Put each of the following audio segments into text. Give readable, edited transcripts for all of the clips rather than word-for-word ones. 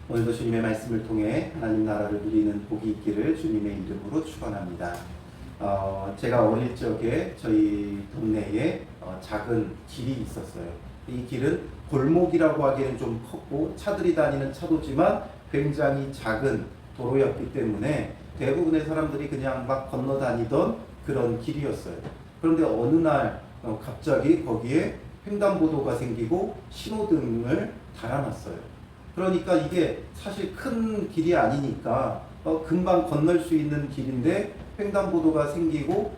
오늘도 주님의 말씀을 통해 하나님 나라를 누리는 복이 있기를 주님의 이름으로 축원합니다. 제가 어릴 적에 저희 동네에 작은 길이 있었어요. 이 길은 골목이라고 하기에는 좀 컸고 차들이 다니는 차도지만 굉장히 작은 도로였기 때문에 대부분의 사람들이 그냥 막 건너 다니던 그런 길이었어요. 그런데 어느 날 갑자기 거기에 횡단보도가 생기고 신호등을 달아놨어요. 그러니까 이게 사실 큰 길이 아니니까 금방 건널 수 있는 길인데 횡단보도가 생기고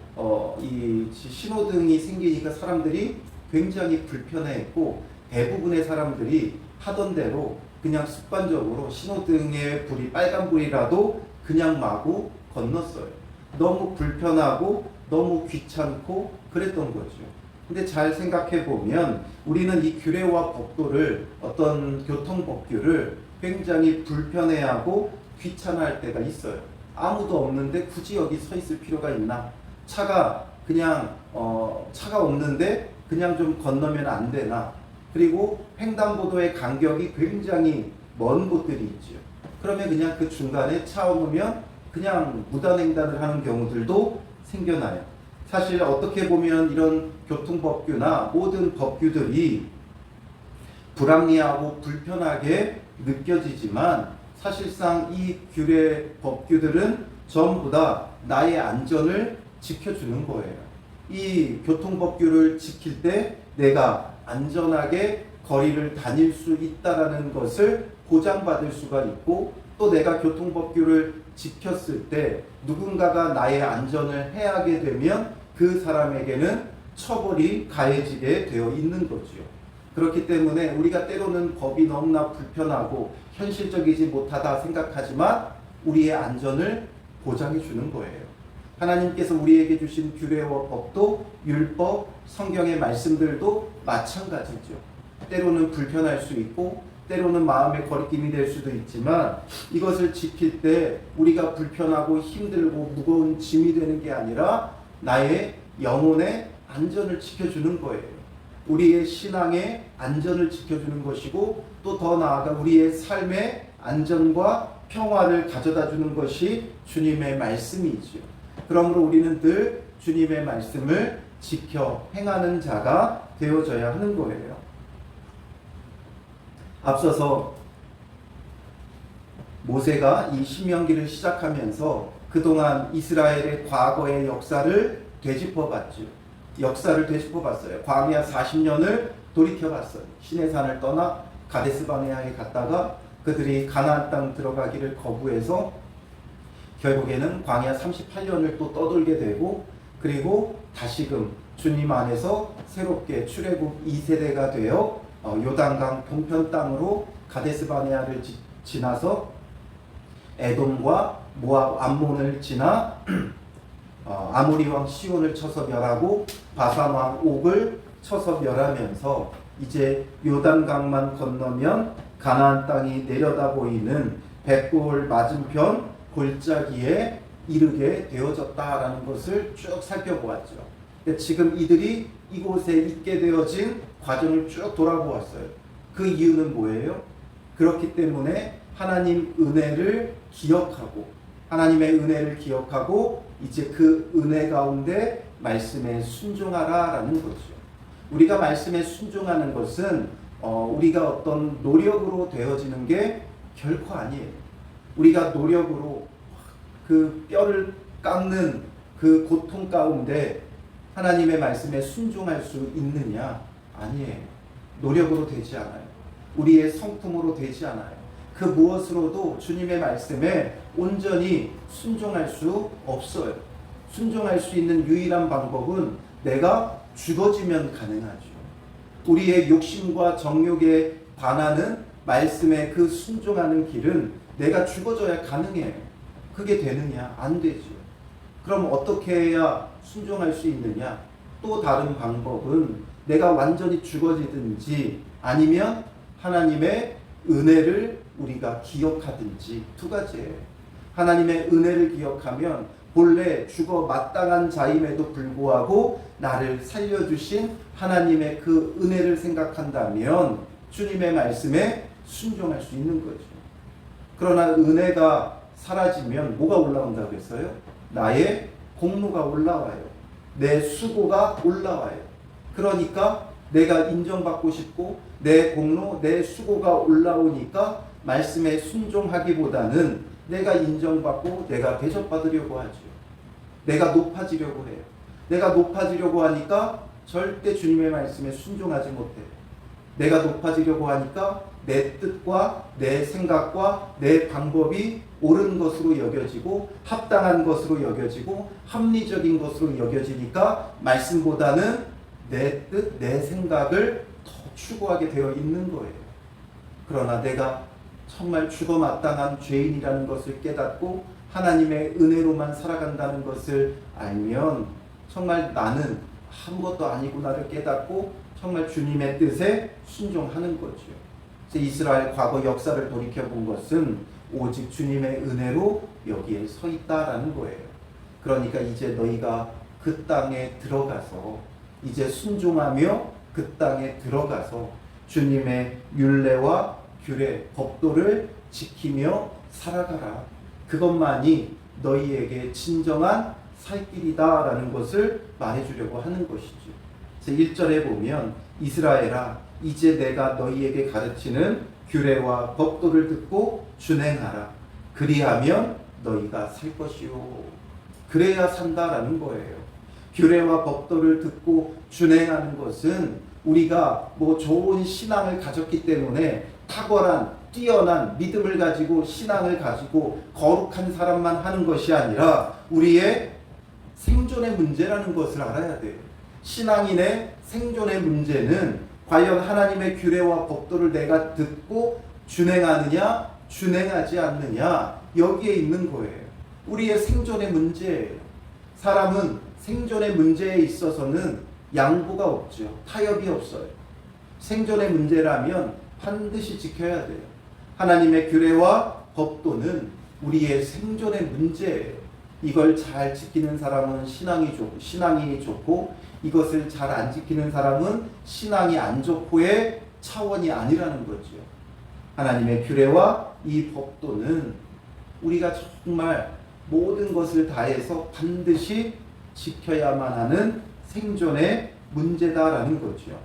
이 신호등이 생기니까 사람들이 굉장히 불편해했고, 대부분의 사람들이 하던 대로 그냥 습관적으로 신호등의 불이 빨간불이라도 그냥 마구 건넜어요. 너무 불편하고 너무 귀찮고 그랬던 거죠. 근데 잘 생각해 보면 우리는 이 규례와 법도를, 어떤 교통법규를 굉장히 불편해하고 귀찮아할 때가 있어요. 아무도 없는데 굳이 여기 서 있을 필요가 있나? 차가 그냥 차가 없는데 그냥 좀 건너면 안 되나? 그리고 횡단보도의 간격이 굉장히 먼 곳들이 있죠. 그러면 그냥 그 중간에 차 없으면 그냥 무단횡단을 하는 경우들도 생겨나요. 사실 어떻게 보면 이런 교통법규나 모든 법규들이 불합리하고 불편하게 느껴지지만 사실상 이 규례 법규들은 전부 다 나의 안전을 지켜주는 거예요. 이 교통법규를 지킬 때 내가 안전하게 거리를 다닐 수 있다라는 것을 보장받을 수가 있고, 또 내가 교통법규를 지켰을 때 누군가가 나의 안전을 해하게 되면 그 사람에게는 처벌이 가해지게 되어 있는 거죠. 그렇기 때문에 우리가 때로는 법이 너무나 불편하고 현실적이지 못하다 생각하지만 우리의 안전을 보장해 주는 거예요. 하나님께서 우리에게 주신 규례와 법도, 율법, 성경의 말씀들도 마찬가지죠. 때로는 불편할 수 있고 때로는 마음의 거리낌이 될 수도 있지만 이것을 지킬 때 우리가 불편하고 힘들고 무거운 짐이 되는 게 아니라 나의 영혼의 안전을 지켜주는 거예요. 우리의 신앙의 안전을 지켜주는 것이고, 또 더 나아가 우리의 삶의 안전과 평화를 가져다 주는 것이 주님의 말씀이지요. 그러므로 우리는 늘 주님의 말씀을 지켜 행하는 자가 되어져야 하는 거예요. 앞서서 모세가 이 신명기를 시작하면서 그동안 이스라엘의 과거의 역사를 되짚어봤죠. 역사를 되짚어봤어요. 광야 40년을 돌이켜봤어요. 시내산을 떠나 가데스바네아에 갔다가 그들이 가나안 땅 들어가기를 거부해서 결국에는 광야 38년을 또 떠돌게 되고, 그리고 다시금 주님 안에서 새롭게 출애굽 2세대가 되어 요단강 동편 땅으로 가데스바네아를 지나서 에돔과 모압, 암몬을 지나 아모리 왕 시온을 쳐서 멸하고 바산 왕 옥을 쳐서 멸하면서 이제 요단강만 건너면 가나안 땅이 내려다 보이는 백골 맞은편 골짜기에 이르게 되어졌다라는 것을 쭉 살펴보았죠. 지금 이들이 이곳에 있게 되어진 과정을 쭉 돌아보았어요. 그 이유는 뭐예요? 그렇기 때문에 하나님 은혜를 기억하고, 하나님의 은혜를 기억하고 이제 그 은혜 가운데 말씀에 순종하라라는 거죠. 우리가 말씀에 순종하는 것은 우리가 어떤 노력으로 되어지는 게 결코 아니에요. 우리가 노력으로 그 뼈를 깎는 그 고통 가운데 하나님의 말씀에 순종할 수 있느냐? 아니에요. 노력으로 되지 않아요. 우리의 성품으로 되지 않아요. 그 무엇으로도 주님의 말씀에 온전히 순종할 수 없어요. 순종할 수 있는 유일한 방법은 내가 죽어지면 가능하죠. 우리의 욕심과 정욕에 반하는 말씀에 그 순종하는 길은 내가 죽어져야 가능해요. 그게 되느냐? 안 되죠. 그럼 어떻게 해야 순종할 수 있느냐? 또 다른 방법은 내가 완전히 죽어지든지 아니면 하나님의 은혜를 우리가 기억하든지, 두 가지예요. 하나님의 은혜를 기억하면 본래 죽어 마땅한 자임에도 불구하고 나를 살려주신 하나님의 그 은혜를 생각한다면 주님의 말씀에 순종할 수 있는 거죠. 그러나 은혜가 사라지면 뭐가 올라온다고 했어요? 나의 공로가 올라와요. 내 수고가 올라와요. 그러니까 내가 인정받고 싶고 내 공로, 내 수고가 올라오니까 말씀에 순종하기보다는 내가 인정받고 내가 대접받으려고 하죠. 내가 높아지려고 해요. 내가 높아지려고 하니까 절대 주님의 말씀에 순종하지 못해요. 내가 높아지려고 하니까 내 뜻과 내 생각과 내 방법이 옳은 것으로 여겨지고 합당한 것으로 여겨지고 합리적인 것으로 여겨지니까 말씀보다는 내 뜻, 내 생각을 더 추구하게 되어 있는 거예요. 그러나 내가 정말 죽어 마땅한 죄인이라는 것을 깨닫고 하나님의 은혜로만 살아간다는 것을 알면 정말 나는 아무것도 아니구나를 깨닫고 정말 주님의 뜻에 순종하는 거죠. 이스라엘 과거 역사를 돌이켜본 것은 오직 주님의 은혜로 여기에 서 있다라는 거예요. 그러니까 이제 너희가 그 땅에 들어가서 이제 순종하며 그 땅에 들어가서 주님의 율례와 규례, 법도를 지키며 살아가라. 그것만이 너희에게 진정한 살 길이다라는 것을 말해주려고 하는 것이죠. 1절에 보면 이스라엘아 이제 내가 너희에게 가르치는 규례와 법도를 듣고 준행하라. 그리하면 너희가 살 것이요. 그래야 산다라는 거예요. 규례와 법도를 듣고 준행하는 것은 우리가 좋은 신앙을 가졌기 때문에 탁월한 뛰어난 믿음을 가지고 신앙을 가지고 거룩한 사람만 하는 것이 아니라 우리의 생존의 문제라는 것을 알아야 돼요. 신앙인의 생존의 문제는 과연 하나님의 규례와 법도를 내가 듣고 준행하느냐 준행하지 않느냐 여기에 있는 거예요. 우리의 생존의 문제예요. 사람은 생존의 문제에 있어서는 양보가 없죠. 타협이 없어요. 생존의 문제라면 반드시 지켜야 돼요. 하나님의 규례와 법도는 우리의 생존의 문제예요. 이걸 잘 지키는 사람은 신앙이 좋고 이것을 잘 안 지키는 사람은 신앙이 안 좋고의 차원이 아니라는 거죠. 하나님의 규례와 이 법도는 우리가 정말 모든 것을 다해서 반드시 지켜야만 하는 생존의 문제다라는 거죠.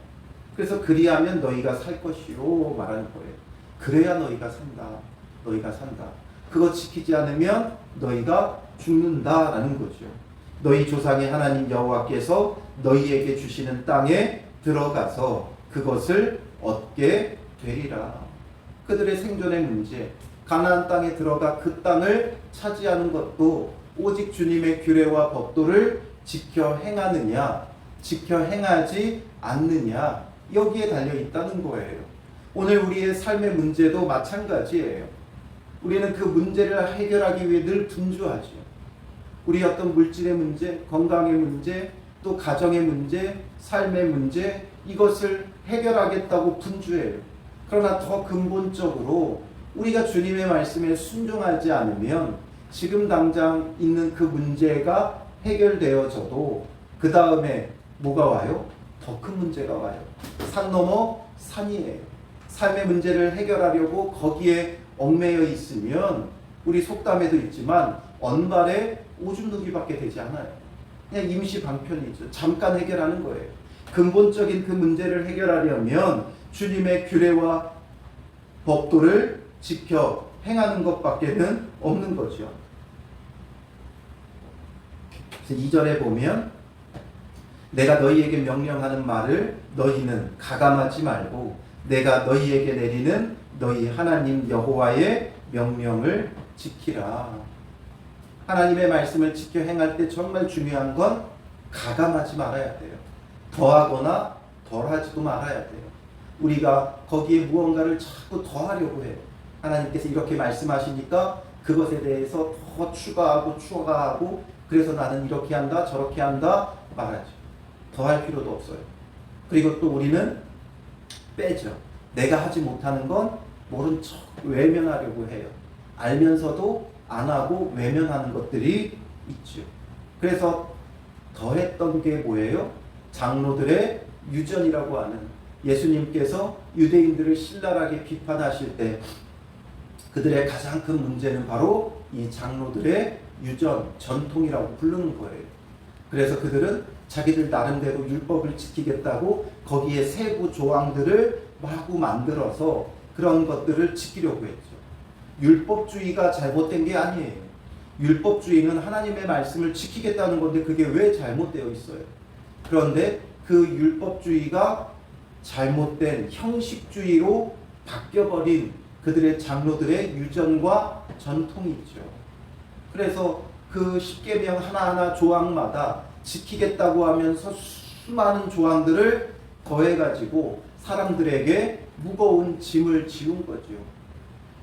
그래서 그리하면 너희가 살 것이요 말하는 거예요. 그래야 너희가 산다. 너희가 산다. 그거 지키지 않으면 너희가 죽는다라는 거죠. 너희 조상의 하나님 여호와께서 너희에게 주시는 땅에 들어가서 그것을 얻게 되리라. 그들의 생존의 문제, 가나안 땅에 들어가 그 땅을 차지하는 것도 오직 주님의 규례와 법도를 지켜 행하느냐, 지켜 행하지 않느냐 여기에 달려 있다는 거예요. 오늘 우리의 삶의 문제도 마찬가지예요. 우리는 그 문제를 해결하기 위해 늘 분주하죠. 우리 어떤 물질의 문제, 건강의 문제, 또 가정의 문제, 삶의 문제 이것을 해결하겠다고 분주해요. 그러나 더 근본적으로 우리가 주님의 말씀에 순종하지 않으면 지금 당장 있는 그 문제가 해결되어져도 그 다음에 뭐가 와요? 더 큰 문제가 와요. 산 넘어 산이에요. 삶의 문제를 해결하려고 거기에 얽매여 있으면 우리 속담에도 있지만 언발에 오줌 누기밖에 되지 않아요. 그냥 임시 방편이죠. 잠깐 해결하는 거예요. 근본적인 그 문제를 해결하려면 주님의 규례와 법도를 지켜 행하는 것밖에는 없는 거죠. 그래서 2절에 보면 내가 너희에게 명령하는 말을 너희는 가감하지 말고 내가 너희에게 내리는 너희 하나님 여호와의 명령을 지키라. 하나님의 말씀을 지켜 행할 때 정말 중요한 건 가감하지 말아야 돼요. 더하거나 덜하지도 말아야 돼요. 우리가 거기에 무언가를 자꾸 더하려고 해요. 하나님께서 이렇게 말씀하시니까 그것에 대해서 더 추가하고 그래서 나는 이렇게 한다 저렇게 한다 말하죠. 더할 필요도 없어요. 그리고 또 우리는 빼죠. 내가 하지 못하는 건 모른 척 외면하려고 해요. 알면서도 안 하고 외면하는 것들이 있죠. 그래서 더했던 게 뭐예요? 장로들의 유전이라고 하는 예수님께서 유대인들을 신랄하게 비판하실 때 그들의 가장 큰 문제는 바로 이 장로들의 유전, 전통이라고 부르는 거예요. 그래서 그들은 자기들 나름대로 율법을 지키겠다고 거기에 세부 조항들을 마구 만들어서 그런 것들을 지키려고 했죠. 율법주의가 잘못된 게 아니에요. 율법주의는 하나님의 말씀을 지키겠다는 건데 그게 왜 잘못되어 있어요? 그런데 그 율법주의가 잘못된 형식주의로 바뀌어버린 그들의 장로들의 유전과 전통이 있죠. 그래서 그 십계명 하나하나 조항마다 지키겠다고 하면서 수많은 조항들을 더해가지고 사람들에게 무거운 짐을 지운 거죠.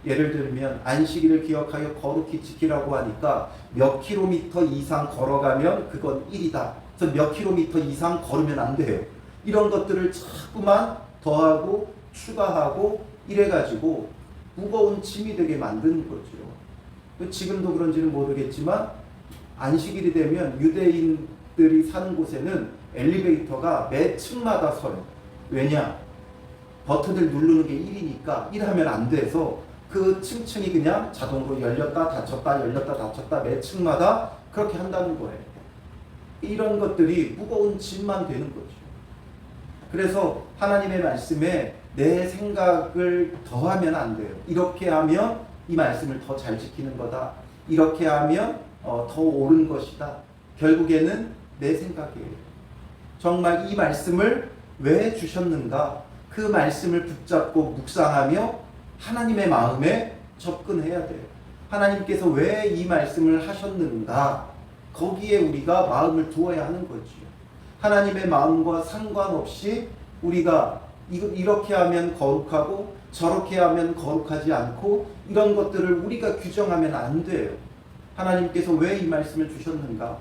예를 들면 안식일을 기억하여 거룩히 지키라고 하니까 몇 킬로미터 이상 걸어가면 그건 1이다. 그래서 몇 킬로미터 이상 걸으면 안 돼요. 이런 것들을 자꾸만 더하고 추가하고 이래가지고 무거운 짐이 되게 만드는 거죠. 지금도 그런지는 모르겠지만 안식일이 되면 유대인들이 사는 곳에는 엘리베이터가 매 층마다 서요. 왜냐? 버튼을 누르는 게 1이니까 1하면 안 돼서 그 층층이 그냥 자동으로 열렸다 닫혔다 열렸다 닫혔다 매 층마다 그렇게 한다는 거예요. 이런 것들이 무거운 짐만 되는 거죠. 그래서 하나님의 말씀에 내 생각을 더하면 안 돼요. 이렇게 하면 이 말씀을 더 잘 지키는 거다. 이렇게 하면 더 옳은 것이다. 결국에는 내 생각이에요. 정말 이 말씀을 왜 주셨는가? 그 말씀을 붙잡고 묵상하며 하나님의 마음에 접근해야 돼요. 하나님께서 왜 이 말씀을 하셨는가? 거기에 우리가 마음을 두어야 하는 거지요. 하나님의 마음과 상관없이 우리가 이렇게 하면 거룩하고 저렇게 하면 거룩하지 않고 이런 것들을 우리가 규정하면 안 돼요. 하나님께서 왜 이 말씀을 주셨는가?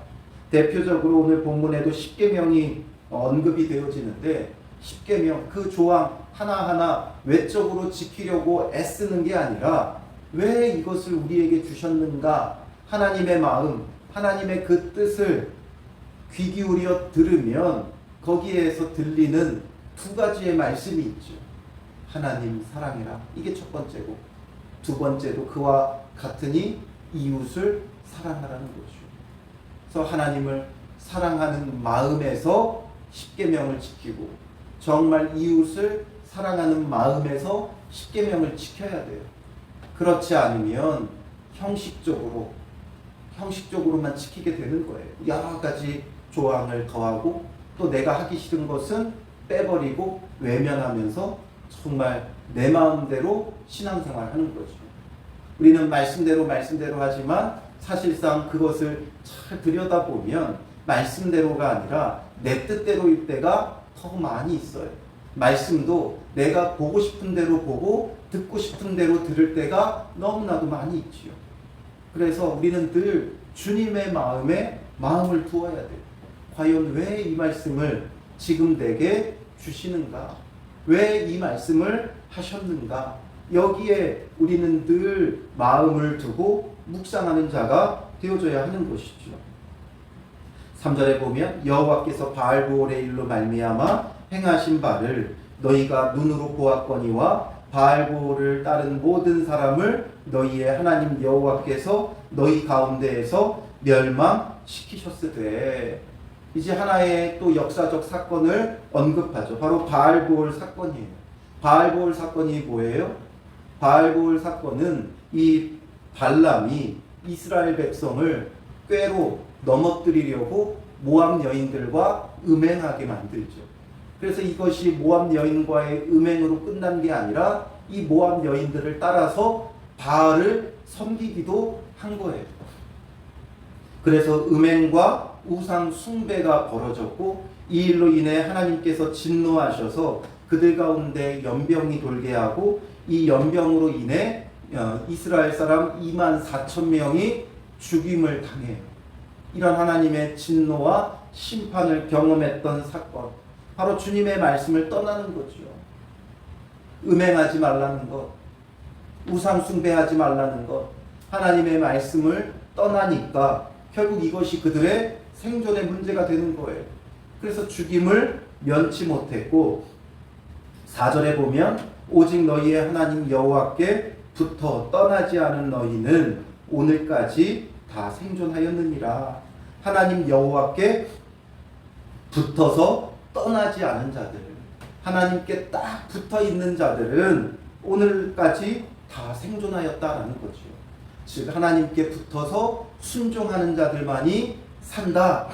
대표적으로 오늘 본문에도 십계명이 언급이 되어지는데 십계명 그 조항 하나하나 외적으로 지키려고 애쓰는 게 아니라 왜 이것을 우리에게 주셨는가? 하나님의 마음, 하나님의 그 뜻을 귀 기울여 들으면 거기에서 들리는 두 가지의 말씀이 있죠. 하나님 사랑해라. 이게 첫 번째고 두 번째도 그와 같으니 이웃을 사랑하라는 거죠. 그래서 하나님을 사랑하는 마음에서 십계명을 지키고 정말 이웃을 사랑하는 마음에서 십계명을 지켜야 돼요. 그렇지 않으면 형식적으로만 지키게 되는 거예요. 여러 가지 조항을 더하고 또 내가 하기 싫은 것은 빼버리고 외면하면서 정말 내 마음대로 신앙생활하는 거죠. 우리는 말씀대로 하지만 사실상 그것을 잘 들여다보면 말씀대로가 아니라 내 뜻대로일 때가 더 많이 있어요. 말씀도 내가 보고 싶은 대로 보고 듣고 싶은 대로 들을 때가 너무나도 많이 있지요. 그래서 우리는 늘 주님의 마음에 마음을 두어야 돼요. 과연 왜 이 말씀을 지금 내게 주시는가? 왜 이 말씀을 하셨는가? 여기에 우리는 늘 마음을 두고 묵상하는 자가 되어져야 하는 것이죠. 3절에 보면 여호와께서 바알보올의 일로 말미암아 행하신 바를 너희가 눈으로 보았거니와 바알보올을 따른 모든 사람을 너희의 하나님 여호와께서 너희 가운데에서 멸망시키셨으되. 이제 하나의 또 역사적 사건을 언급하죠. 바로 바알보올 사건이에요. 바알보올 사건이 뭐예요? 바알보올 사건은 이 발람이 이스라엘 백성을 꾀로 넘어뜨리려고 모압 여인들과 음행하게 만들죠. 그래서 이것이 모압 여인과의 음행으로 끝난 게 아니라 이 모압 여인들을 따라서 바알을 섬기기도 한 거예요. 그래서 음행과 우상 숭배가 벌어졌고 이 일로 인해 하나님께서 진노하셔서 그들 가운데 연병이 돌게 하고 이 연병으로 인해 이스라엘 사람 24,000명이 죽임을 당해요. 이런 하나님의 진노와 심판을 경험했던 사건, 바로 주님의 말씀을 떠나는 거죠. 음행하지 말라는 것, 우상 숭배하지 말라는 것, 하나님의 말씀을 떠나니까 결국 이것이 그들의 생존의 문제가 되는 거예요. 그래서 죽임을 면치 못했고 4절에 보면 오직 너희의 하나님 여호와께 붙어 떠나지 않은 너희는 오늘까지 다 생존하였느니라. 하나님 여호와께 붙어서 떠나지 않은 자들, 하나님께 딱 붙어 있는 자들은 오늘까지 다 생존하였다라는 거죠. 즉 하나님께 붙어서 순종하는 자들만이 산다.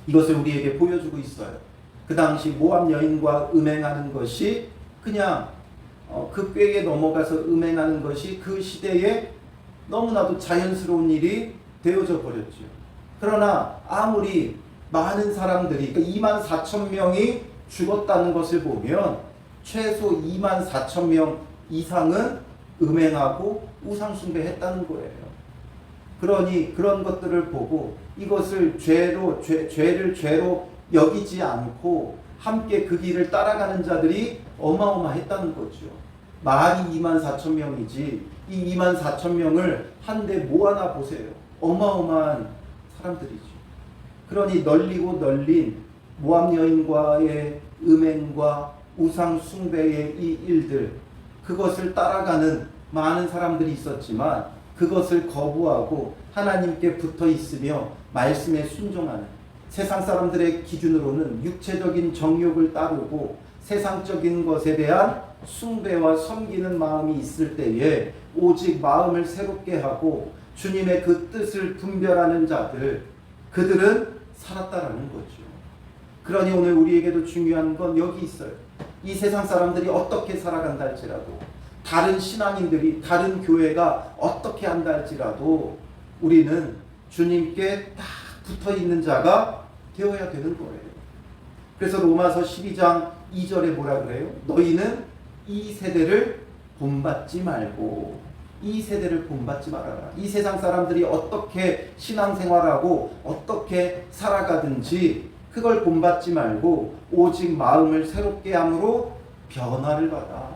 이것을 우리에게 보여주고 있어요. 그 당시 모압 여인과 음행하는 것이 그냥 그 꾀에 넘어가서 음행하는 것이 그 시대에 너무나도 자연스러운 일이 되어져 버렸죠. 그러나 아무리 많은 사람들이, 그러니까 24,000명이 죽었다는 것을 보면 최소 24,000명 이상은 음행하고 우상숭배했다는 거예요. 그러니 그런 것들을 보고 이것을 죄를 죄로 여기지 않고 함께 그 길을 따라가는 자들이 어마어마했다는 거죠. 말이 24,000명이지 이 24,000명을 한데 모아나 보세요. 어마어마한 사람들이죠. 그러니 널리고 널린 모압 여인과의 음행과 우상 숭배의 이 일들, 그것을 따라가는 많은 사람들이 있었지만 그것을 거부하고 하나님께 붙어 있으며 말씀에 순종하는, 세상 사람들의 기준으로는 육체적인 정욕을 따르고 세상적인 것에 대한 숭배와 섬기는 마음이 있을 때에 오직 마음을 새롭게 하고 주님의 그 뜻을 분별하는 자들, 그들은 살았다라는 거죠. 그러니 오늘 우리에게도 중요한 건 여기 있어요. 이 세상 사람들이 어떻게 살아간다 할지라도, 다른 신앙인들이, 다른 교회가 어떻게 한다 할지라도 우리는 주님께 딱 붙어 있는 자가 되어야 되는 거예요. 그래서 로마서 12장 2절에 뭐라 그래요? 너희는 이 세대를 본받지 말고, 이 세대를 본받지 말아라. 이 세상 사람들이 어떻게 신앙생활하고 어떻게 살아가든지 그걸 본받지 말고 오직 마음을 새롭게 함으로 변화를 받아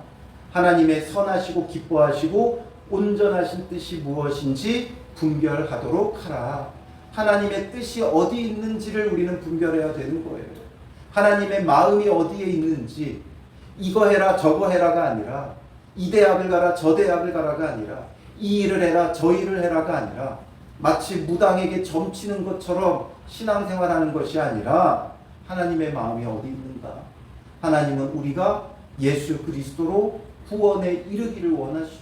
하나님의 선하시고 기뻐하시고 온전하신 뜻이 무엇인지 분별하도록 하라. 하나님의 뜻이 어디 있는지를 우리는 분별해야 되는 거예요. 하나님의 마음이 어디에 있는지, 이거 해라 저거 해라가 아니라, 이 대학을 가라 저 대학을 가라가 아니라, 이 일을 해라 저 일을 해라가 아니라, 마치 무당에게 점치는 것처럼 신앙생활하는 것이 아니라 하나님의 마음이 어디 있는가? 하나님은 우리가 예수 그리스도로 구원에 이르기를 원하시죠.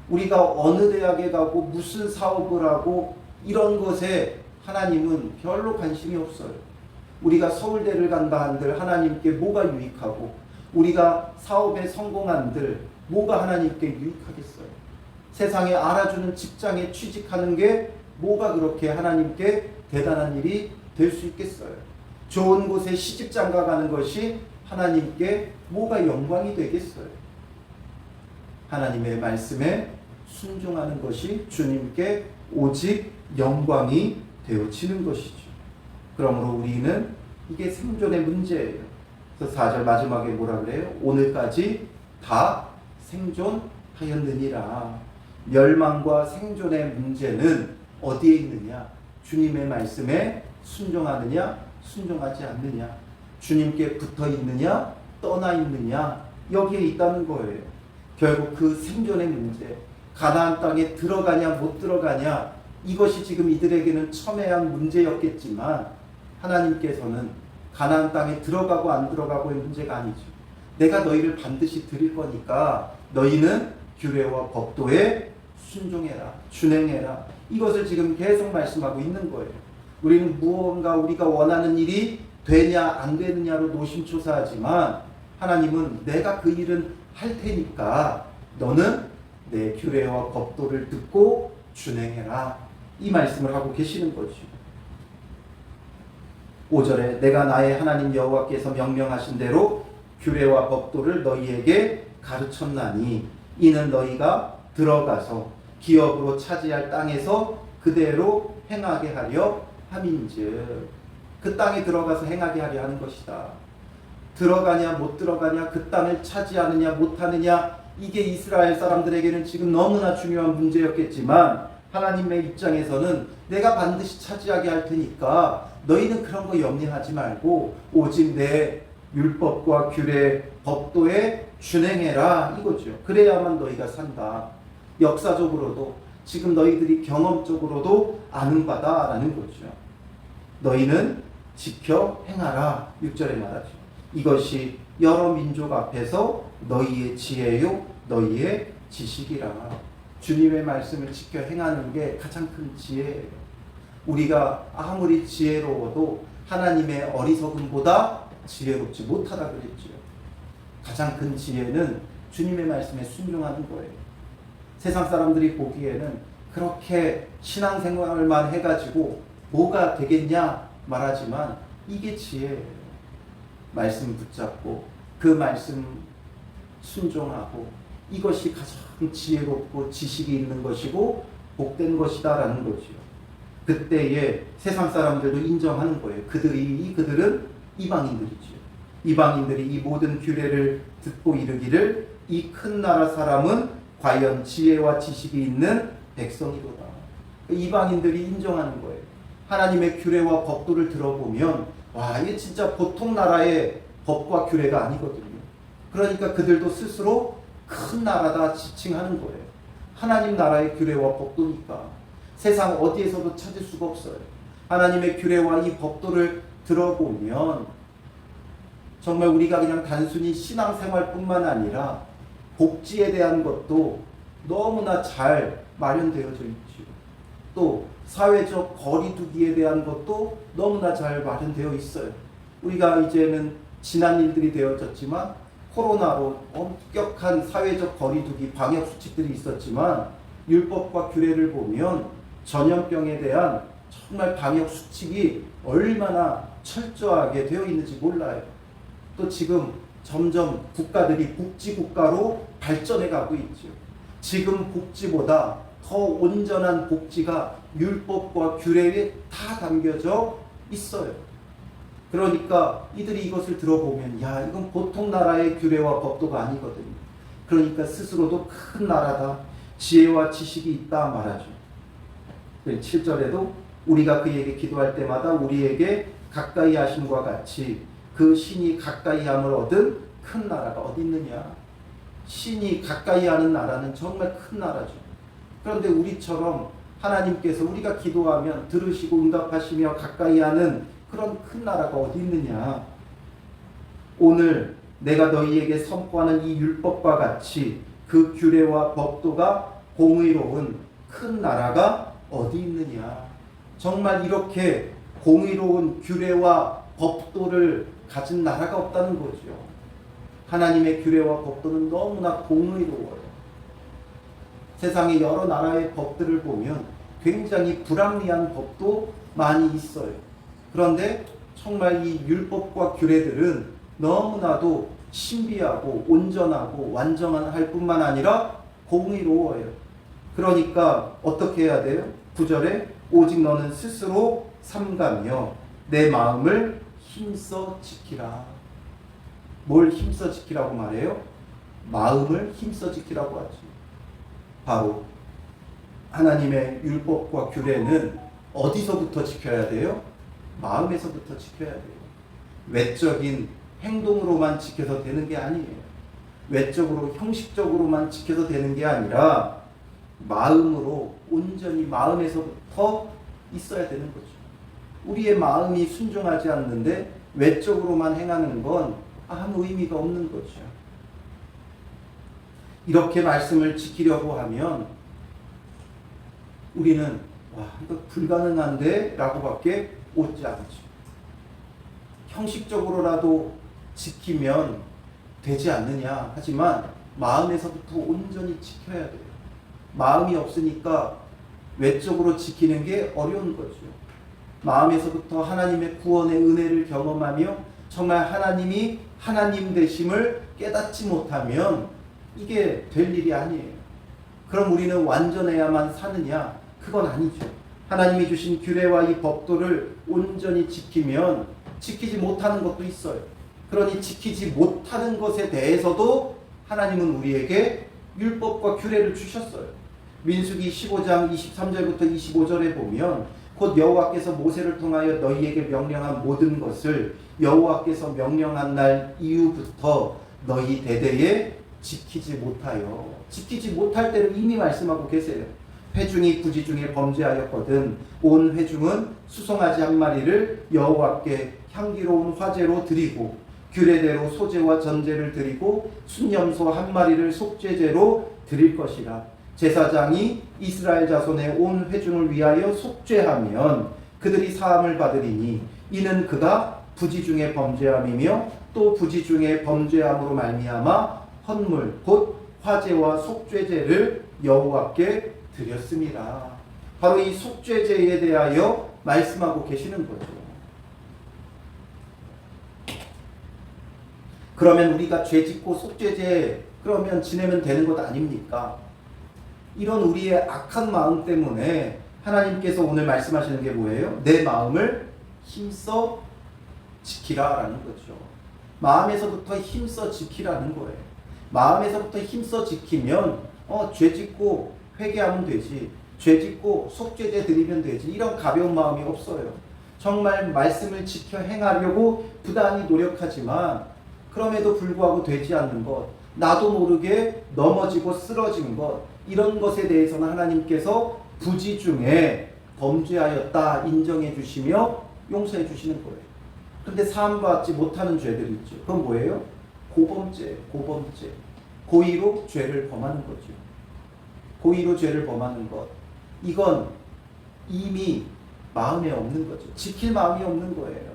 우리가 어느 대학에 가고 무슨 사업을 하고 이런 것에 하나님은 별로 관심이 없어요. 우리가 서울대를 간다 한들 하나님께 뭐가 유익하고, 우리가 사업에 성공한들 뭐가 하나님께 유익하겠어요. 세상에 알아주는 직장에 취직하는 게 뭐가 그렇게 하나님께 대단한 일이 될 수 있겠어요. 좋은 곳에 시집장가 가는 것이 하나님께 뭐가 영광이 되겠어요. 하나님의 말씀에 순종하는 것이 주님께 오직 영광이 되어지는 것이죠. 그러므로 우리는 이게 생존의 문제예요. 그래서 4절 마지막에 뭐라 그래요? 오늘까지 다 생존하였느니라. 멸망과 생존의 문제는 어디에 있느냐? 주님의 말씀에 순종하느냐, 순종하지 않느냐, 주님께 붙어 있느냐, 떠나 있느냐, 여기에 있다는 거예요. 결국 그 생존의 문제, 가나안 땅에 들어가냐 못 들어가냐, 이것이 지금 이들에게는 첨예한 문제였겠지만 하나님께서는 가나안 땅에 들어가고 안 들어가고의 문제가 아니죠. 내가 너희를 반드시 드릴 거니까 너희는 규례와 법도에 순종해라, 준행해라. 이것을 지금 계속 말씀하고 있는 거예요. 우리는 무언가 우리가 원하는 일이 되냐 안 되느냐로 노심초사하지만 하나님은 내가 그 일은 할 테니까 너는 내 규례와 법도를 듣고 준행해라. 이 말씀을 하고 계시는 거죠. 5절에 내가 나의 하나님 여호와께서 명령하신 대로 규례와 법도를 너희에게 가르쳤나니 이는 너희가 들어가서 기업으로 차지할 땅에서 그대로 행하게 하려 함인즉, 그 땅에 들어가서 행하게 하려 하는 것이다. 들어가냐 못 들어가냐, 그 땅을 차지하느냐 못하느냐, 이게 이스라엘 사람들에게는 지금 너무나 중요한 문제였겠지만 하나님의 입장에서는 내가 반드시 차지하게 할 테니까 너희는 그런 거 염려하지 말고 오직 내 율법과 규례, 법도에 준행해라 이거죠. 그래야만 너희가 산다. 역사적으로도 지금 너희들이 경험적으로도 아는 바다라는 거죠. 너희는 지켜 행하라 6절에 말하죠. 이것이 여러 민족 앞에서 너희의 지혜요 너희의 지식이라. 주님의 말씀을 지켜 행하는 게 가장 큰 지혜예요. 우리가 아무리 지혜로워도 하나님의 어리석음보다 지혜롭지 못하다 그랬죠. 가장 큰 지혜는 주님의 말씀에 순종하는 거예요. 세상 사람들이 보기에는 그렇게 신앙생활만 해가지고 뭐가 되겠냐 말하지만 이게 지혜예요. 말씀 붙잡고 그 말씀 순종하고 이것이 가장 지혜롭고 지식이 있는 것이고 복된 것이다라는 거죠. 그때에 세상 사람들도 인정하는 거예요. 그들은 이방인들이죠. 이방인들이 이 모든 규례를 듣고 이르기를 이 큰 나라 사람은 과연 지혜와 지식이 있는 백성이로다. 이방인들이 인정하는 거예요. 하나님의 규례와 법도를 들어보면 와, 이게 진짜 보통 나라의 법과 규례가 아니거든요. 그러니까 그들도 스스로 큰 나라다 지칭하는 거예요. 하나님 나라의 규례와 법도니까 세상 어디에서도 찾을 수가 없어요. 하나님의 규례와 이 법도를 들어보면 정말 우리가 그냥 단순히 신앙생활뿐만 아니라 복지에 대한 것도 너무나 잘 마련되어져 있죠. 또 사회적 거리두기에 대한 것도 너무나 잘 마련되어 있어요. 우리가 이제는 지난 일들이 되어졌지만 코로나로 엄격한 사회적 거리두기 방역 수칙들이 있었지만 율법과 규례를 보면 전염병에 대한 정말 방역 수칙이 얼마나 철저하게 되어 있는지 몰라요. 또 지금 점점 국가들이 복지국가로 발전해 가고 있죠. 지금 복지보다 더 온전한 복지가 율법과 규례에 다 담겨져 있어요. 그러니까 이들이 이것을 들어보면 야, 이건 보통 나라의 규례와 법도가 아니거든요. 그러니까 스스로도 큰 나라다, 지혜와 지식이 있다 말하죠. 7절에도 우리가 그에게 기도할 때마다 우리에게 가까이 하심과 같이 그 신이 가까이 함을 얻은 큰 나라가 어디 있느냐. 신이 가까이 하는 나라는 정말 큰 나라죠. 그런데 우리처럼 하나님께서 우리가 기도하면 들으시고 응답하시며 가까이 하는 그런 큰 나라가 어디 있느냐. 오늘 내가 너희에게 선포하는 이 율법과 같이 그 규례와 법도가 공의로운 큰 나라가 어디 있느냐. 정말 이렇게 공의로운 규례와 법도를 가진 나라가 없다는 거죠. 하나님의 규례와 법도는 너무나 공의로워요. 세상의 여러 나라의 법들을 보면 굉장히 불합리한 법도 많이 있어요. 그런데 정말 이 율법과 규례들은 너무나도 신비하고 온전하고 완전할 뿐만 아니라 공의로워요. 그러니까 어떻게 해야 돼요? 9절에 오직 너는 스스로 삼가며 내 마음을 힘써 지키라. 뭘 힘써 지키라고 말해요? 마음을 힘써 지키라고 하죠. 바로 하나님의 율법과 규례는 어디서부터 지켜야 돼요? 마음에서부터 지켜야 돼요. 외적인 행동으로만 지켜서 되는 게 아니에요. 외적으로 형식적으로만 지켜서 되는 게 아니라 마음으로 온전히 마음에서부터 있어야 되는 거죠. 우리의 마음이 순종하지 않는데 외적으로만 행하는 건 아무 의미가 없는 거죠. 이렇게 말씀을 지키려고 하면 우리는 와, 이거 불가능한데? 라고 밖에 오지 않죠. 형식적으로라도 지키면 되지 않느냐. 하지만 마음에서부터 온전히 지켜야 돼요. 마음이 없으니까 외적으로 지키는 게 어려운 거죠. 마음에서부터 하나님의 구원의 은혜를 경험하며 정말 하나님이 하나님 되심을 깨닫지 못하면 이게 될 일이 아니에요. 그럼 우리는 완전해야만 사느냐? 그건 아니죠. 하나님이 주신 규례와 이 법도를 온전히 지키면 지키지 못하는 것도 있어요. 그러니 지키지 못하는 것에 대해서도 하나님은 우리에게 율법과 규례를 주셨어요. 민수기 15장 23절부터 25절에 보면 곧 여호와께서 모세를 통하여 너희에게 명령한 모든 것을 여호와께서 명령한 날 이후부터 너희 대대에 지키지 못할 때를 이미 말씀하고 계세요. 회중이 부지 중에 범죄하였거든 온 회중은 수송아지 한 마리를 여호와께 향기로운 화제로 드리고 규례대로 소제와 전제를 드리고 순염소 한 마리를 속죄제로 드릴 것이라. 제사장이 이스라엘 자손의 온 회중을 위하여 속죄하면 그들이 사함을 받으리니 이는 그가 부지 중에 범죄함이며 또 부지 중에 범죄함으로 말미암아 헌물 곧 화제와 속죄제를 여호와께 드렸습니다. 바로 이 속죄제에 대하여 말씀하고 계시는 거죠. 그러면 우리가 죄짓고 속죄제 그러면 지내면 되는 것 아닙니까? 이런 우리의 악한 마음 때문에 하나님께서 오늘 말씀하시는 게 뭐예요? 내 마음을 힘써 지키라 라는 거죠. 마음에서부터 힘써 지키라는 거예요. 마음에서부터 힘써 지키면 죄짓고 회개하면 되지, 죄짓고 속죄제 드리면 되지, 이런 가벼운 마음이 없어요. 정말 말씀을 지켜 행하려고 부단히 노력하지만 그럼에도 불구하고 되지 않는 것, 나도 모르게 넘어지고 쓰러진 것, 이런 것에 대해서는 하나님께서 부지 중에 범죄하였다 인정해 주시며 용서해 주시는 거예요. 그런데 사함받지 못하는 죄들이 있죠. 그건 뭐예요? 고범죄. 고의로 죄를 범하는 거죠. 고의로 죄를 범하는 것. 이건 이미 마음에 없는 거죠. 지킬 마음이 없는 거예요.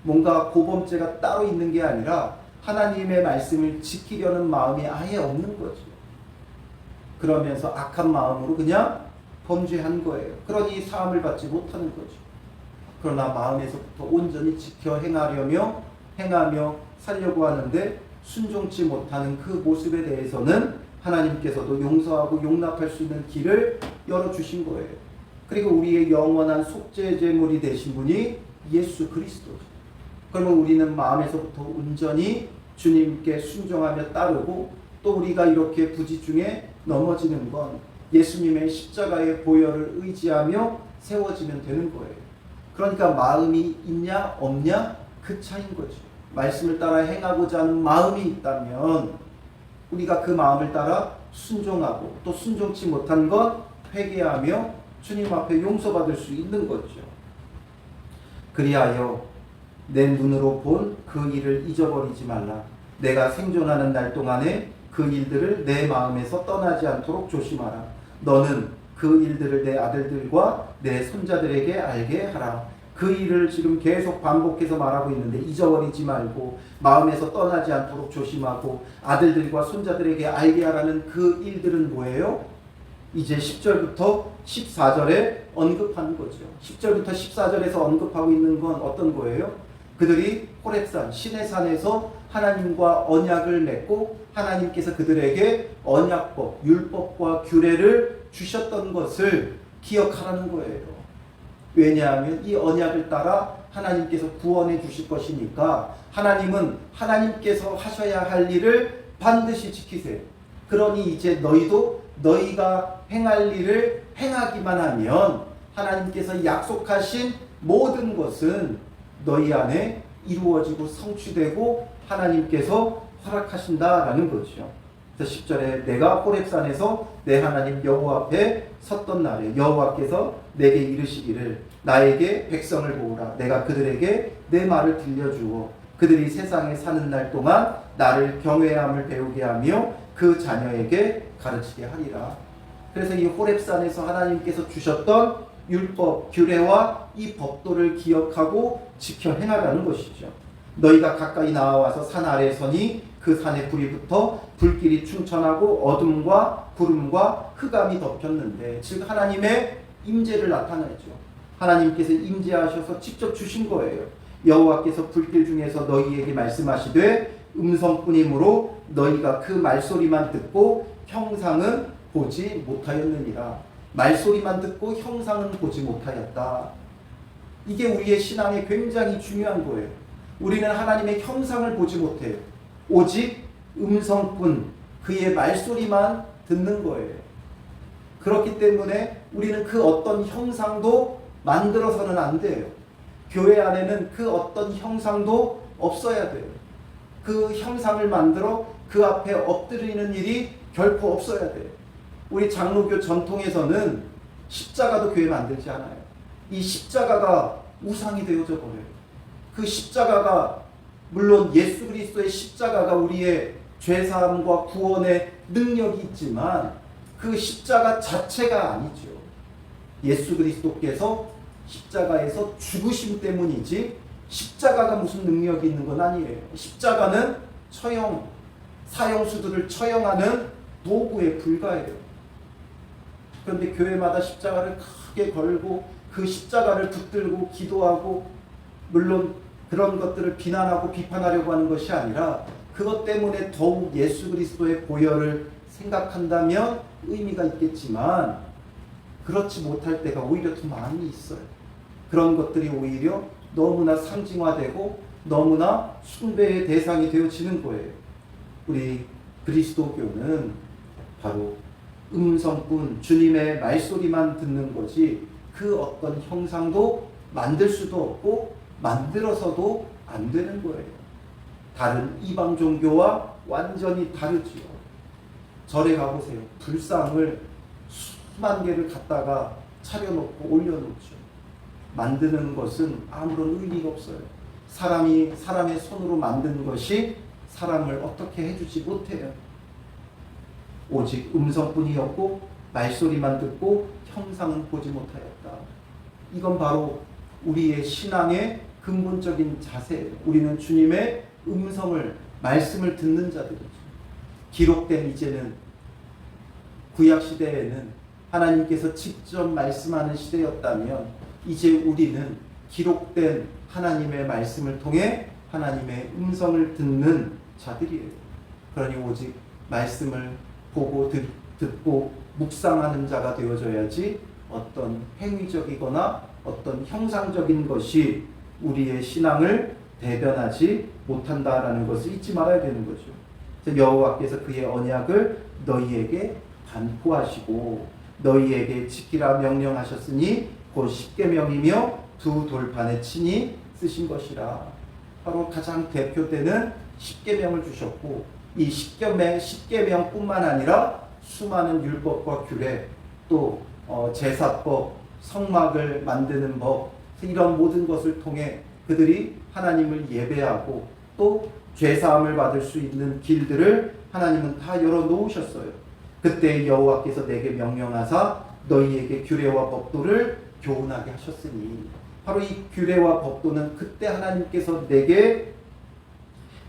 뭔가 고범죄가 따로 있는 게 아니라 하나님의 말씀을 지키려는 마음이 아예 없는 거죠. 그러면서 악한 마음으로 그냥 범죄한 거예요. 그러니 사함을 받지 못하는 거죠. 그러나 마음에서부터 온전히 지켜 행하며 살려고 하는데 순종치 못하는 그 모습에 대해서는 하나님께서도 용서하고 용납할 수 있는 길을 열어주신 거예요. 그리고 우리의 영원한 속죄제물이 되신 분이 예수 그리스도죠. 그러면 우리는 마음에서부터 온전히 주님께 순종하며 따르고 또 우리가 이렇게 부지 중에 넘어지는 건 예수님의 십자가의 보혈을 의지하며 세워지면 되는 거예요. 그러니까 마음이 있냐 없냐 그 차이인 거죠. 말씀을 따라 행하고자 하는 마음이 있다면 우리가 그 마음을 따라 순종하고 또 순종치 못한 것 회개하며 주님 앞에 용서받을 수 있는 거죠. 그리하여 내 눈으로 본 그 일을 잊어버리지 말라. 내가 생존하는 날 동안에 그 일들을 내 마음에서 떠나지 않도록 조심하라. 너는 그 일들을 내 아들들과 내 손자들에게 알게 하라. 그 일을 지금 계속 반복해서 말하고 있는데 잊어버리지 말고 마음에서 떠나지 않도록 조심하고 아들들과 손자들에게 알게 하라는 그 일들은 뭐예요? 이제 10절부터 14절에 언급하는 거죠. 10절부터 14절에서 언급하고 있는 건 어떤 거예요? 그들이 호렙산 시내산에서 하나님과 언약을 맺고 하나님께서 그들에게 언약법, 율법과 규례를 주셨던 것을 기억하라는 거예요. 왜냐하면 이 언약을 따라 하나님께서 구원해 주실 것이니까 하나님은 하나님께서 하셔야 할 일을 반드시 지키세요. 그러니 이제 너희도 너희가 행할 일을 행하기만 하면 하나님께서 약속하신 모든 것은 너희 안에 이루어지고 성취되고 하나님께서 허락하신다라는 거죠. 그래서 10절에 내가 호렙산에서 내 하나님 여호와 앞에 섰던 날에 여호와께서 내게 이르시기를 나에게 백성을 모으라. 내가 그들에게 내 말을 들려주어 그들이 세상에 사는 날 동안 나를 경외함을 배우게 하며 그 자녀에게 가르치게 하리라. 그래서 이 호렙산에서 하나님께서 주셨던 율법, 규례와 이 법도를 기억하고 지켜 행하라는 것이죠. 너희가 가까이 나와서 산 아래에 서니 그 산에 불이 붙어 불길이 충천하고 어둠과 구름과 흑암이 덮였는데 즉 하나님의 임재를 나타내죠. 하나님께서 임재하셔서 직접 주신 거예요. 여호와께서 불길 중에서 너희에게 말씀하시되 음성뿐이므로 너희가 그 말소리만 듣고 형상은 보지 못하였느니라. 말소리만 듣고 형상은 보지 못하였다. 이게 우리의 신앙에 굉장히 중요한 거예요. 우리는 하나님의 형상을 보지 못해요. 오직 음성뿐, 그의 말소리만 듣는 거예요. 그렇기 때문에 우리는 그 어떤 형상도 만들어서는 안 돼요. 교회 안에는 그 어떤 형상도 없어야 돼요. 그 형상을 만들어 그 앞에 엎드리는 일이 결코 없어야 돼요. 우리 장로교 전통에서는 십자가도 교회 만들지 않아요. 이 십자가가 우상이 되어져 버려요. 그 십자가가 물론 예수 그리스도의 십자가가 우리의 죄사함과 구원의 능력이 있지만 그 십자가 자체가 아니죠. 예수 그리스도께서 십자가에서 죽으심 때문이지 십자가가 무슨 능력이 있는 건 아니에요. 십자가는 사형수들을 처형하는 도구에 불과해요. 그런데 교회마다 십자가를 크게 걸고 그 십자가를 붙들고 기도하고, 물론 그런 것들을 비난하고 비판하려고 하는 것이 아니라 그것 때문에 더욱 예수 그리스도의 보혈을 생각한다면 의미가 있겠지만 그렇지 못할 때가 오히려 더 많이 있어요. 그런 것들이 오히려 너무나 상징화되고 너무나 숭배의 대상이 되어지는 거예요. 우리 그리스도교는 바로 음성뿐 주님의 말소리만 듣는 거지 그 어떤 형상도 만들 수도 없고 만들어서도 안 되는 거예요. 다른 이방 종교와 완전히 다르지요. 절에 가보세요. 불상을 수만 개를 갖다가 차려놓고 올려놓죠. 만드는 것은 아무런 의미가 없어요. 사람의 손으로 만든 것이 사람을 어떻게 해주지 못해요. 오직 음성뿐이었고 말소리만 듣고 형상은 보지 못하였다. 이건 바로 우리의 신앙의 근본적인 자세예요. 우리는 주님의 말씀을 듣는 자들이죠. 기록된 이제는 구약 시대에는 하나님께서 직접 말씀하는 시대였다면 이제 우리는 기록된 하나님의 말씀을 통해 하나님의 음성을 듣는 자들이에요. 그러니 오직 말씀을 보고 듣고 묵상하는 자가 되어져야지 어떤 행위적이거나 어떤 형상적인 것이 우리의 신앙을 대변하지 못한다라는 것을 잊지 말아야 되는 거죠. 여호와께서 그의 언약을 너희에게 반포하시고 너희에게 지키라 명령하셨으니 곧 십계명이며 두 돌판에 친히 쓰신 것이라. 바로 가장 대표되는 십계명을 주셨고 이 십계명뿐만 아니라 수많은 율법과 규례, 또 제사법, 성막을 만드는 법, 이런 모든 것을 통해 그들이 하나님을 예배하고 또 죄사함을 받을 수 있는 길들을 하나님은 다 열어놓으셨어요. 그때 여호와께서 내게 명령하사 너희에게 규례와 법도를 교훈하게 하셨으니, 바로 이 규례와 법도는 그때 하나님께서 내게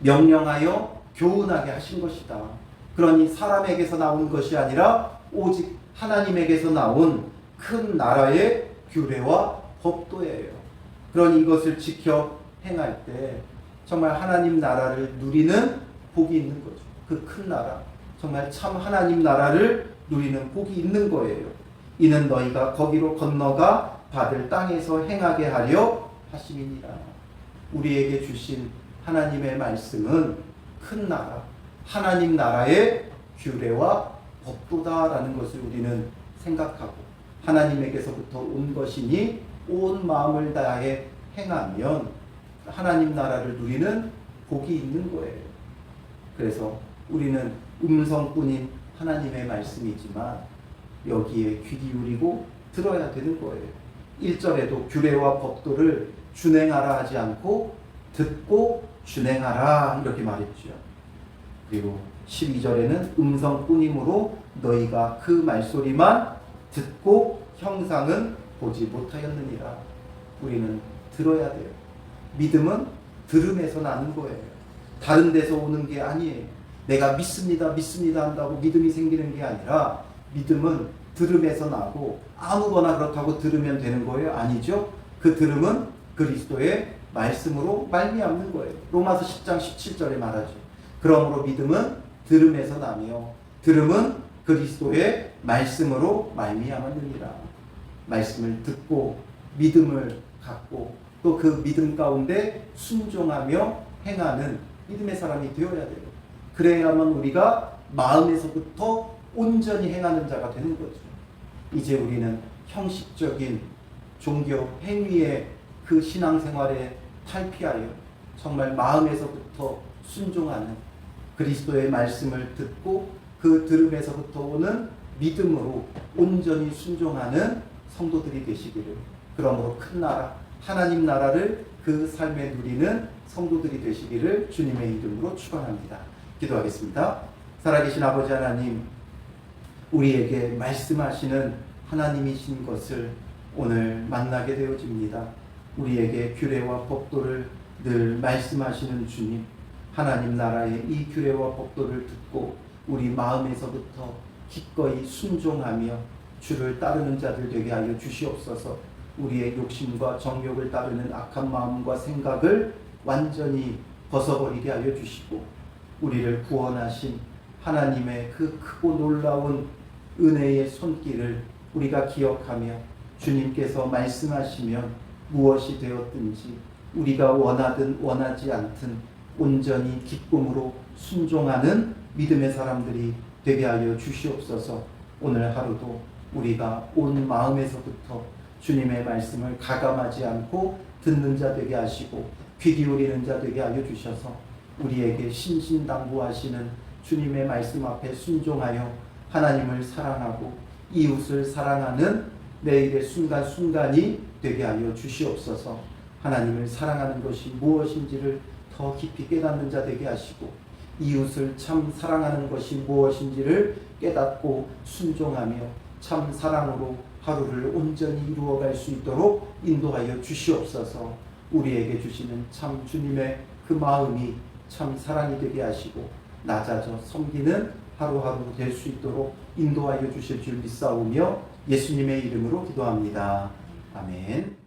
명령하여 교훈하게 하신 것이다. 그러니 사람에게서 나온 것이 아니라 오직 하나님에게서 나온 큰 나라의 규례와 법도예요. 그러니 이것을 지켜 행할 때 정말 하나님 나라를 누리는 복이 있는 거죠. 그 큰 나라, 정말 참 하나님 나라를 누리는 복이 있는 거예요. 이는 너희가 거기로 건너가 받을 땅에서 행하게 하려 하심이니라. 우리에게 주신 하나님의 말씀은 큰 나라, 하나님 나라의 규례와 법도다라는 것을 우리는 생각하고 하나님에게서부터 온 것이니 온 마음을 다해 행하면 하나님 나라를 누리는 복이 있는 거예요. 그래서 우리는 음성뿐인 하나님의 말씀이지만 여기에 귀 기울이고 들어야 되는 거예요. 1절에도 규례와 법도를 준행하라 하지 않고 듣고 준행하라 이렇게 말했죠. 그리고 12절에는 음성뿐이므로 너희가 그 말소리만 듣고 형상은 보지 못하였느니라. 우리는 들어야 돼요. 믿음은 들음에서 나는 거예요. 다른 데서 오는 게 아니에요. 내가 믿습니다 한다고 믿음이 생기는 게 아니라 믿음은 들음에서 나고 아무거나 그렇다고 들으면 되는 거예요? 아니죠. 그 들음은 그리스도의 말씀으로 말미암는 거예요. 로마서 10장 17절에 말하죠. 그러므로 믿음은 들음에서 나며 들음은 그리스도의 말씀으로 말미암았느니라. 말씀을 듣고 믿음을 갖고 또 그 믿음 가운데 순종하며 행하는 믿음의 사람이 되어야 돼요. 그래야만 우리가 마음에서부터 온전히 행하는 자가 되는 거죠. 이제 우리는 형식적인 종교 행위의 그 신앙생활에 탈피하여 정말 마음에서부터 순종하는, 그리스도의 말씀을 듣고 그 들음에서부터 오는 믿음으로 온전히 순종하는 성도들이 되시기를, 그러므로 큰 나라 하나님 나라를 그 삶에 누리는 성도들이 되시기를 주님의 이름으로 축원합니다. 기도하겠습니다. 살아계신 아버지 하나님, 우리에게 말씀하시는 하나님이신 것을 오늘 만나게 되어집니다. 우리에게 규례와 법도를 늘 말씀하시는 주님, 하나님 나라의 이 규례와 법도를 듣고 우리 마음에서부터 기꺼이 순종하며 주를 따르는 자들 되게 하여 주시옵소서. 우리의 욕심과 정욕을 따르는 악한 마음과 생각을 완전히 벗어버리게 하여 주시고, 우리를 구원하신 하나님의 그 크고 놀라운 은혜의 손길을 우리가 기억하며 주님께서 말씀하시면 무엇이 되었든지 우리가 원하든 원하지 않든 온전히 기쁨으로 순종하는 믿음의 사람들이 되게 하여 주시옵소서. 오늘 하루도 우리가 온 마음에서부터 주님의 말씀을 가감하지 않고 듣는 자 되게 하시고 귀 기울이는 자 되게 하여 주셔서 우리에게 신신당부하시는 주님의 말씀 앞에 순종하여 하나님을 사랑하고 이웃을 사랑하는 매일의 순간순간이 되게 하여 주시옵소서. 하나님을 사랑하는 것이 무엇인지를 더 깊이 깨닫는 자 되게 하시고, 이웃을 참 사랑하는 것이 무엇인지를 깨닫고 순종하며 참 사랑으로 하루를 온전히 이루어갈 수 있도록 인도하여 주시옵소서. 우리에게 주시는 참 주님의 그 마음이 참 사랑이 되게 하시고 낮아져 섬기는 하루하루 될 수 있도록 인도하여 주실 줄 믿사오며 예수님의 이름으로 기도합니다. 아멘.